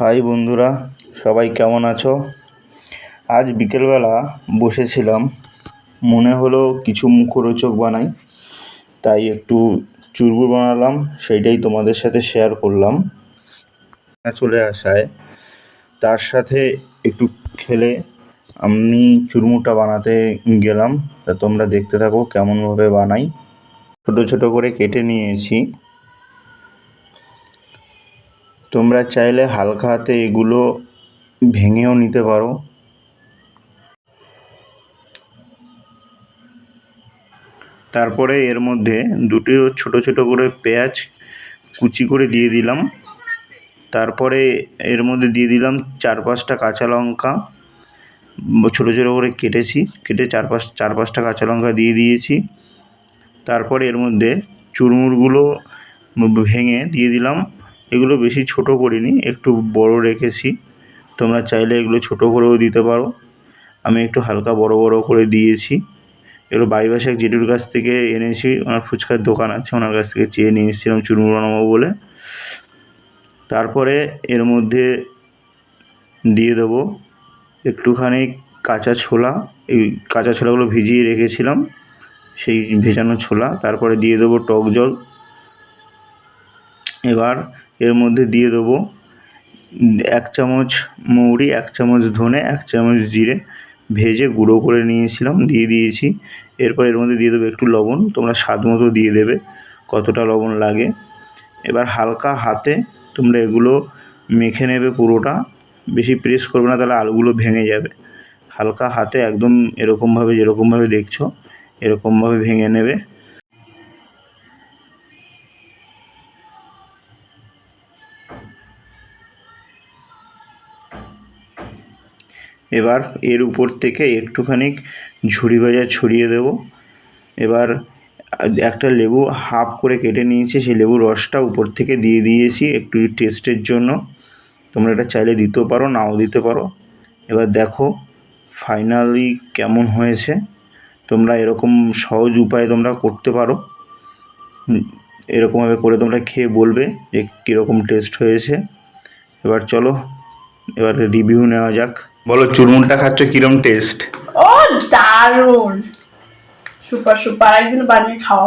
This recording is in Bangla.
হাই বন্ধুরা, সবাই কেমন আছো? আজ বিকেলবেলা বসেছিলাম, মনে হলো কিছু মুখরোচক বানাই, তাই একটু চুরমুর বানালাম, সেইটাই তোমাদের সাথে শেয়ার করলাম। চলে আসায় তার সাথে একটু খেলে আমি চুরমুরটা বানাতে গেলাম। তা তোমরা দেখতে থাকো কেমনভাবে বানাই। ছোট ছোট করে কেটে নিয়েছি। তোমরা চাইলে হালকা হাতে এগুলো ভেঙেও নিতে পারো। তারপরে এর মধ্যে দুটো ছোট ছোট করে পেঁয়াজ কুচি করে দিয়ে দিলাম। তারপরে এর মধ্যে দিয়ে দিলাম 4-5টা কাঁচা লঙ্কা, ছোটো ছোটো করে কেটে চার পাঁচটা কাঁচা লঙ্কা দিয়ে দিয়েছি। তারপরে এর মধ্যে চুরমুরগুলো ভেঙে দিয়ে দিলাম। এগুলো বেশি ছোট করিনি, একটু বড় রেখেছি। তোমরা চাইলে এগুলো ছোট করেও দিতে পারো, আমি একটু হালকা বড় বড় করে দিয়েছি। এগুলো বাড়ির পাশে এক জেঠুর কাছ থেকে এনেছি, ওনার ফুচকার দোকান আছে, ওনার কাছ থেকে চেয়ে নিয়ে এসেছিলাম চুরমুর বানাবো বলে। তারপরে এর মধ্যে দিয়ে দেবো একটুখানি কাঁচা ছোলা। এই কাঁচা ছোলাগুলো ভিজিয়ে রেখেছিলাম, সেই ভেজানো ছোলা। তারপরে দিয়ে দেবো টক জল। এবার এর মধ্যে দিয়ে দেবো 1 চামচ মৌরি, 1 চামচ ধনে, 1 চামচ জিরে ভেজে গুঁড়ো করে নিয়েছিলাম, দিয়ে দিয়েছি। এরপর এর মধ্যে দিয়ে দেবো একটু লবণ, তোমরা স্বাদ মতো দিয়ে দেবে কতটা লবণ লাগে। এবার হালকা হাতে তোমরা এগুলো মেখে নেবে পুরোটা, বেশি প্রেস করবে না, তাহলে আলুগুলো ভেঙে যাবে। হালকা হাতে একদম এরকমভাবে, যেরকমভাবে দেখছো এরকমভাবে ভেঙে নেবে। এবার এর উপর থেকে একটুখানি ঝুরি ভাজা ছড়িয়ে দেব। এবার একটা লেবু হাফ করে কেটে নিয়েছি, সেই লেবুর রসটা উপর থেকে দিয়ে দিয়েছি একটু টেস্টের জন্য। তোমরা এটা চাইলে দিতেও পারো, নাও দিতে পারো। এবার দেখো ফাইনালি কেমন হয়েছে। তোমরা এরকম সহজ উপায়ে তোমরা করতে পারো। এরকমভাবে করে তোমরা খেয়ে বলবে যে কীরকম টেস্ট হয়েছে। এবার চলো এবার রিভিউ নেওয়া যাক। বলো চুরমুরটা খাচ্ছ কিরম টেস্ট? ও দারুণ, সুপার সুপার, একদিন বানিয়ে খাও।